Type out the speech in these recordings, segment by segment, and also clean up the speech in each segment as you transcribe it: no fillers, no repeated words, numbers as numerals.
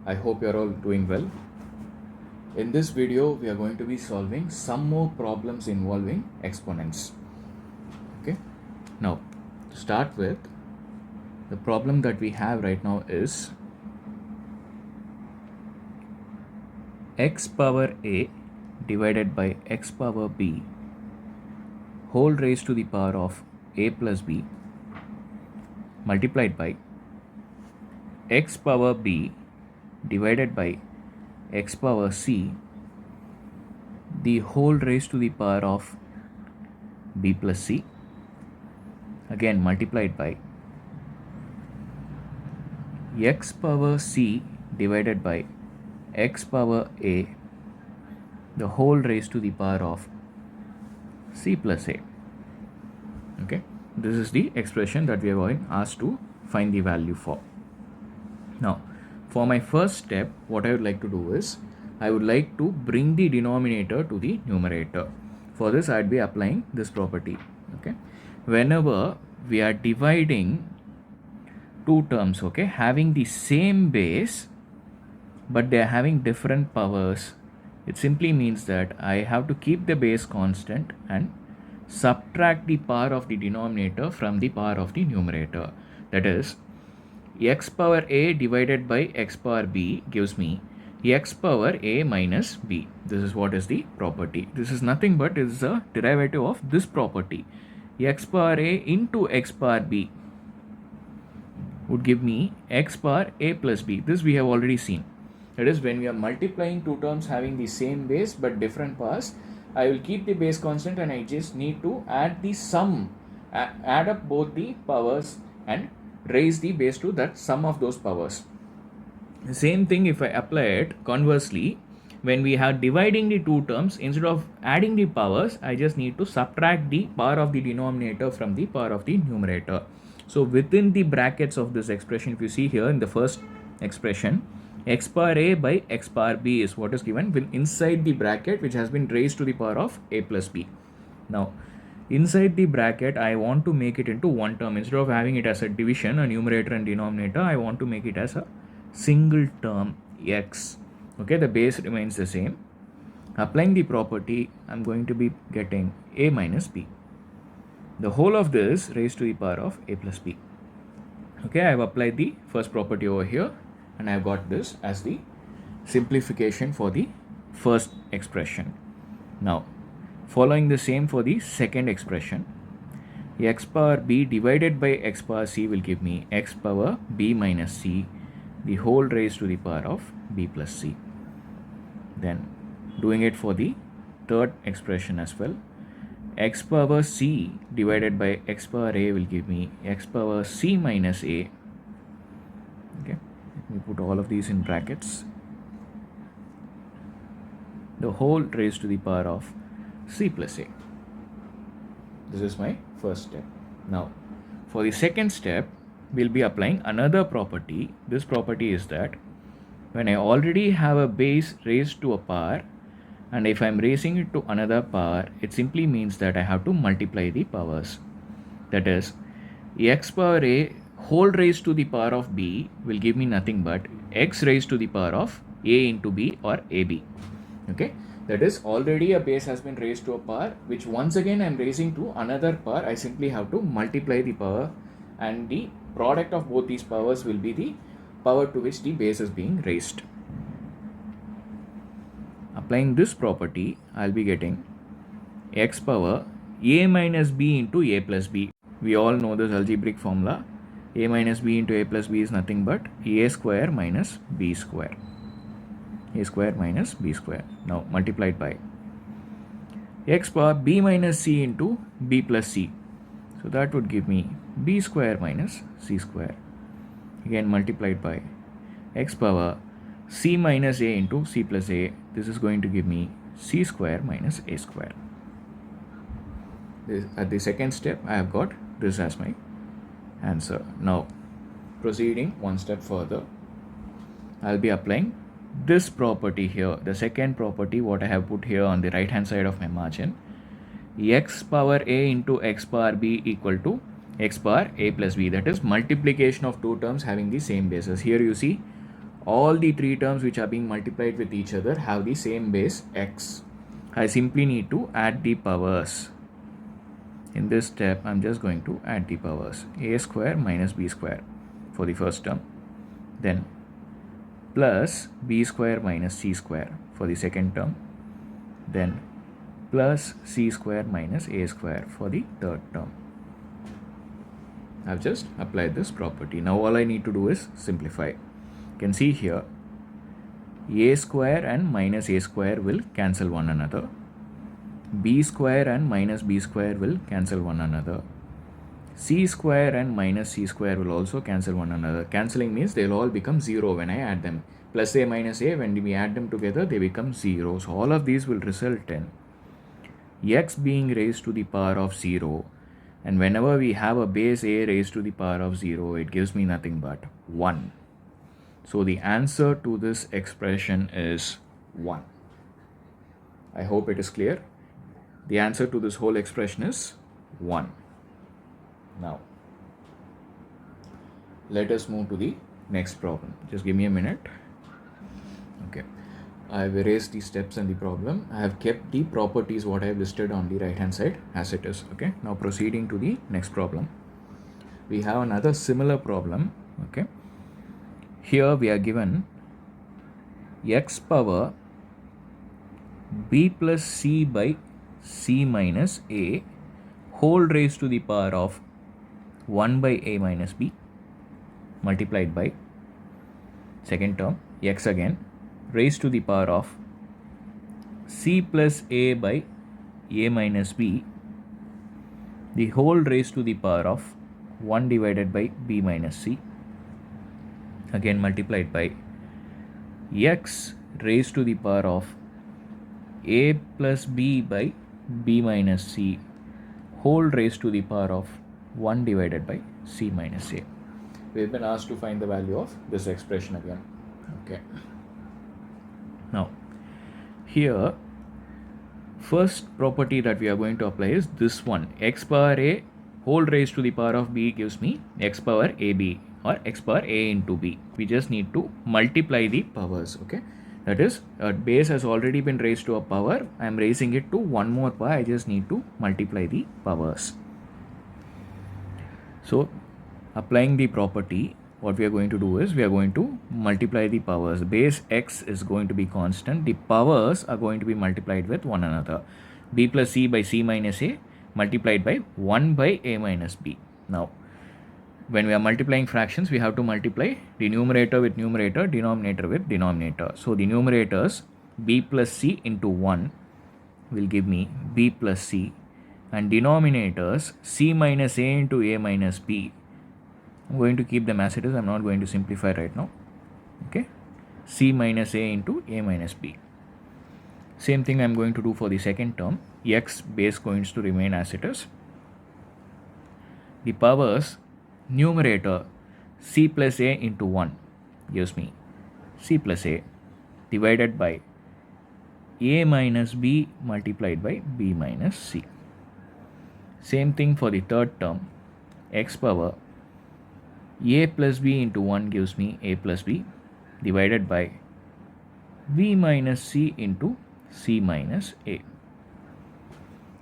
I hope you're all doing well. In this video, we are going to be solving some more problems involving exponents. Okay. Now, to start with, the problem that we have right now is x power a divided by x power b whole raised to the power of a plus b multiplied by x power b divided by x power c the whole raised to the power of b plus c again multiplied by x power c divided by x power a the whole raised to the power of c plus a. Okay, this is the expression that we are going asked to find the value for. Now, for my first step, what I would like to do is I would like to bring the denominator to the numerator. For this, I'd be applying this property. Okay, whenever we are dividing two terms, okay, having the same base but they are having different powers, it simply means that I have to keep the base constant and subtract the power of the denominator from the power of the numerator. That is, x power a divided by x power b gives me x power a minus b. This is what is the property. This is nothing but is a derivative of this property. X power a into x power b would give me x power a plus b. This we have already seen. That is, when we are multiplying two terms having the same base but different powers, I will keep the base constant and I just need to add the sum, add up both the powers and raise the base to that sum of those powers. The same thing if I apply it conversely, when we are dividing the two terms, instead of adding the powers, I just need to subtract the power of the denominator from the power of the numerator. So within the brackets of this expression, if you see here in the first expression, x power a by x power b is what is given inside the bracket which has been raised to the power of a plus b. Now, inside the bracket, I want to make it into one term. Instead of having it as a division, a numerator and denominator, I want to make it as a single term x. Okay, the base remains the same. Applying the property, I'm going to be getting a minus b. The whole of this raised to the power of a plus b. Okay, I have applied the first property over here and I have got this as the simplification for the first expression. Now, following the same for the second expression, x power b divided by x power c will give me x power b minus c the whole raised to the power of b plus c. Then doing it for the third expression as well, x power c divided by x power a will give me x power c minus a. Okay, let me put all of these in brackets. The whole raised to the power of c plus a. This is my first step. Now, for the second step, we'll be applying another property. This property is that when I already have a base raised to a power, and if I'm raising it to another power, it simply means that I have to multiply the powers. That is, x power a whole raised to the power of b will give me nothing but x raised to the power of a into b or ab. Okay, that is, already a base has been raised to a power which once again I'm raising to another power. I simply have to multiply the power and the product of both these powers will be the power to which the base is being raised. Applying this property, I'll be getting x power a minus b into a plus b. We all know this algebraic formula. A minus b into a plus b is nothing but a square minus b square. A square minus b square. Now multiplied by x power b minus c into b plus c. So that would give me b square minus c square. Again multiplied by x power c minus a into c plus a. This is going to give me c square minus a square. At the second step, I have got this as my answer. Now, proceeding one step further, I'll be applying this property here. The second property, what I have put here on the right hand side of my margin, x power a into x power b equal to x power a plus b. That is multiplication of two terms having the same basis. Here you see all the three terms which are being multiplied with each other have the same base x. I simply need to add the powers. In this step, I'm just going to add the powers. A square minus b square for the first term. Then plus b square minus c square for the second term. Then plus c square minus a square for the third term. I've just applied this property. Now all I need to do is simplify. You can see here a square and minus a square will cancel one another. B square and minus b square will cancel one another. C square and minus c square will also cancel one another. Cancelling means they'll all become 0 when I add them. Plus a minus a, when we add them together, they become 0. So all of these will result in x being raised to the power of 0. And whenever we have a base a raised to the power of 0, it gives me nothing but 1. So the answer to this expression is 1. I hope it is clear. The answer to this whole expression is 1. Now, let us move to the next problem. Just give me a minute. Okay. I have erased the steps and the problem. I have kept the properties what I have listed on the right hand side as it is. Okay. Now proceeding to the next problem. We have another similar problem. Okay. Here we are given x power b plus c by c minus a whole raised to the power of 1 by a minus b multiplied by second term x again raised to the power of c plus a by a minus b the whole raised to the power of 1 divided by b minus c again multiplied by x raised to the power of a plus b by b minus c whole raised to the power of 1 divided by c minus a. We've been asked to find the value of this expression again. Okay. Now, here, first property that we are going to apply is this one. X power a whole raised to the power of b gives me x power ab or x power a into b. We just need to multiply the powers. Okay. That is, a base has already been raised to a power. I am raising it to one more power. I just need to multiply the powers. So, applying the property, what we are going to do is we are going to multiply the powers. Base x is going to be constant. The powers are going to be multiplied with one another. B plus c by c minus a multiplied by 1 by a minus b. Now, when we are multiplying fractions, we have to multiply the numerator with numerator, denominator with denominator. So the numerators b plus c into 1 will give me b plus c, and denominators c minus a into a minus b. I'm going to keep them as it is. I'm not going to simplify right now. Okay, c minus a into a minus b. Same thing I'm going to do for the second term. X base going to remain as it is. The powers, numerator c plus a into 1 gives me c plus a divided by a minus b multiplied by b minus c. Same thing for the third term. X power a plus b into 1 gives me a plus b divided by b minus c into c minus a.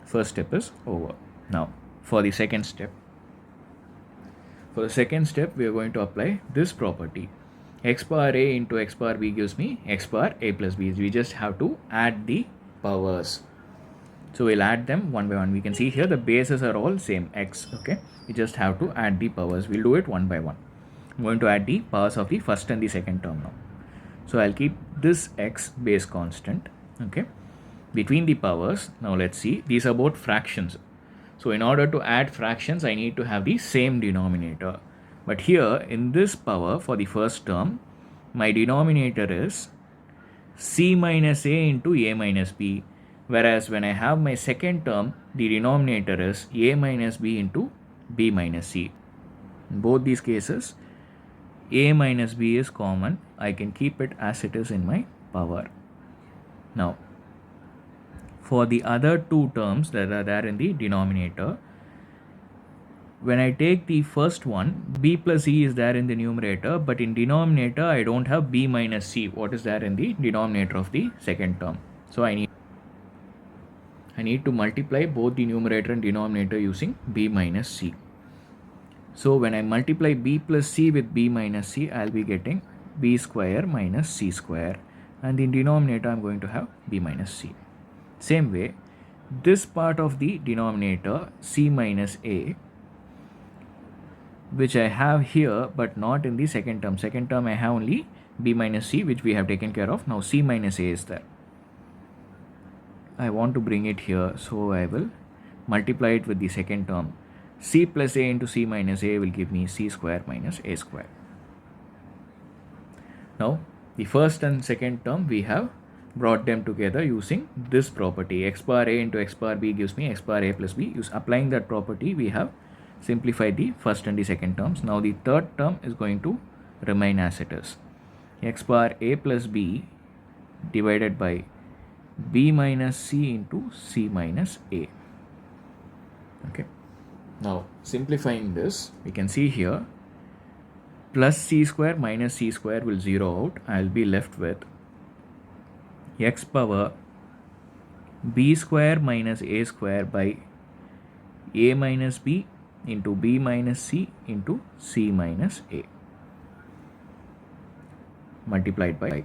First step is over. Now for the second step. For the second step, we are going to apply this property. X power a into x power b gives me x power a plus b. We just have to add the powers. So we'll add them one by one. We can see here the bases are all same x. Okay, we just have to add the powers. We'll do it one by one. I'm going to add the powers of the first and the second term now. So I'll keep this x base constant. Okay, between the powers. Now let's see. These are both fractions. So in order to add fractions, I need to have the same denominator. But here in this power for the first term, my denominator is c minus a into a minus b. Whereas when I have my second term, the denominator is a minus b into b minus c. In both these cases, a minus b is common. I can keep it as it is in my power. Now, for the other two terms that are there in the denominator, when I take the first one, b plus c is there in the numerator, but in denominator I don't have b minus c, what is there in the denominator of the second term. So I need to multiply both the numerator and denominator using b minus c. So when I multiply b plus c with b minus c, I'll be getting b square minus c square, and in denominator I'm going to have b minus c. Same way, this part of the denominator, c minus a, which I have here but not in the second term. Second term I have only b minus c, which we have taken care of. Now c minus a is there. I want to bring it here, so I will multiply it with the second term. C plus a into c minus a will give me c square minus a square. Now the first and second term we have brought them together using this property. X bar a into x bar b gives me x bar a plus b. Applying that property, we have simplified the first and the second terms. Now the third term is going to remain as it is. X bar a plus b divided by b minus c into c minus a. Okay. Now simplifying this, we can see here plus c square minus c square will zero out. I'll be left with x power b square minus a square by a minus b into b minus c into c minus a, multiplied by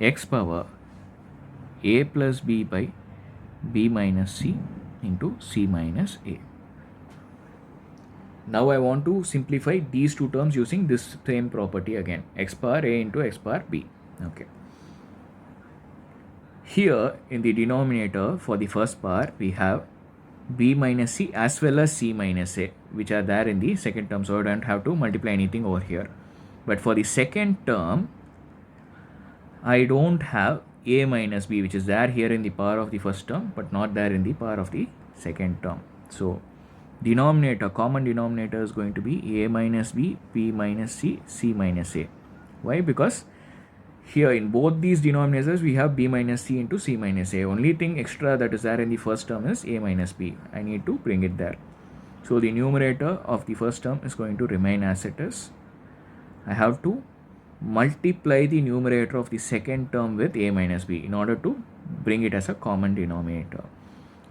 x power a plus b by b minus c into c minus a. Now I want to simplify these two terms using this same property again, x bar a into x bar b. Okay. Here in the denominator for the first part, we have b minus c as well as c minus a, which are there in the second term, so I don't have to multiply anything over here. But for the second term, I don't have a minus b, which is there here in the power of the first term but not there in the power of the second term. So denominator, common denominator is going to be a minus b, b minus c, c minus a. Why? Because here in both these denominators we have b minus c into c minus a. Only thing extra that is there in the first term is a minus b. I need to bring it there. So the numerator of the first term is going to remain as it is. I have to multiply the numerator of the second term with a minus b in order to bring it as a common denominator.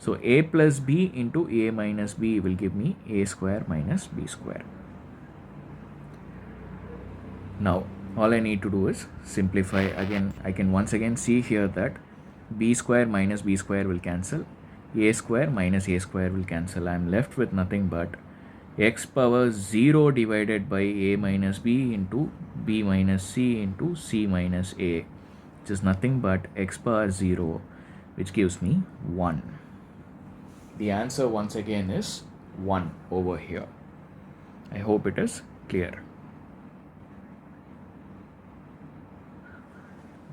So a plus b into a minus b will give me a square minus b square. Now all I need to do is simplify again. I can once again see here that b square minus b square will cancel, a square minus a square will cancel. I am left with nothing but x power 0 divided by a minus b into b minus c into c minus a, which is nothing but x power 0, which gives me 1. The answer once again is 1 over here. I hope it is clear.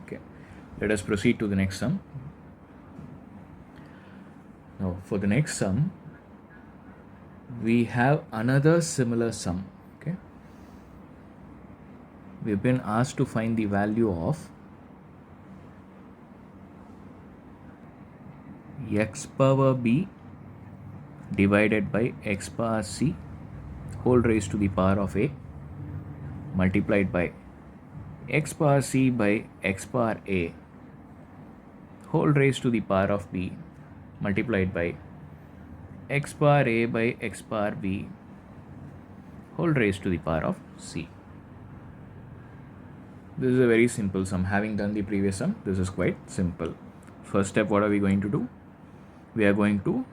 Okay, let us proceed to the next sum. Now for the next sum, we have another similar sum. Okay, we've been asked to find the value of x power b divided by x power c whole raised to the power of a multiplied by x power c by x power a whole raised to the power of b multiplied by x bar a by x bar b whole raised to the power of c. This is a very simple sum. Having done the previous sum, this is quite simple. First step, what are we going to do? We are going to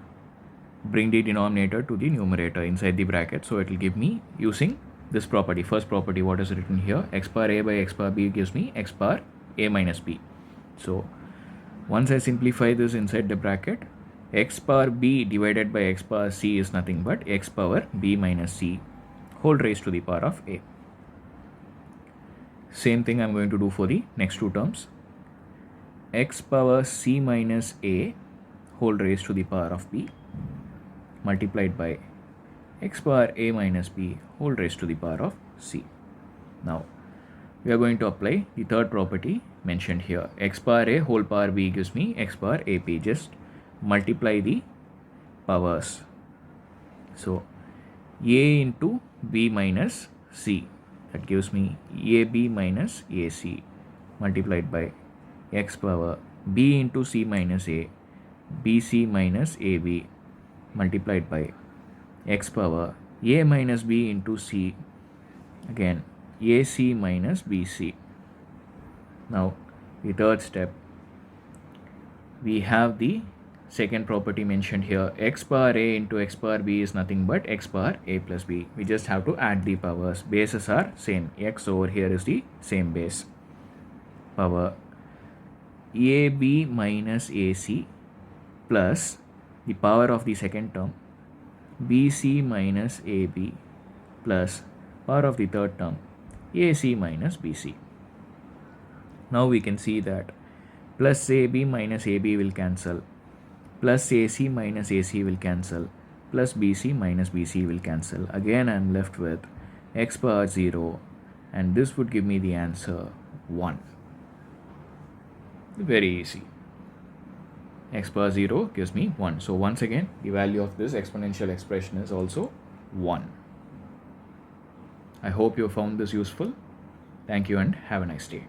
bring the denominator to the numerator inside the bracket. So it will give me using this property. First property, what is written here? X bar a by x bar b gives me x bar a minus b. So once I simplify this inside the bracket, x power b divided by x power c is nothing but x power b minus c whole raised to the power of a. Same thing I'm going to do for the next two terms. X power c minus a whole raised to the power of b multiplied by x power a minus b whole raised to the power of c. Now we are going to apply the third property mentioned here. X power a whole power b gives me x power ap. Just multiply the powers. So a into b minus c. That gives me ab minus ac multiplied by x power b into c minus a, bc minus ab multiplied by x power a minus b into c, again ac minus bc. Now the third step, we have the second property mentioned here. X power a into x power b is nothing but x power a plus b. We just have to add the powers. Bases are same. X over here is the same base. Power ab minus ac plus the power of the second term bc minus ab plus power of the third term ac minus bc. Now we can see that plus AB minus AB will cancel, plus AC minus AC will cancel, plus BC minus BC will cancel. Again I am left with x power 0, and this would give me the answer 1. Very easy. X power 0 gives me 1. So once again the value of this exponential expression is also 1. I hope you found this useful. Thank you and have a nice day.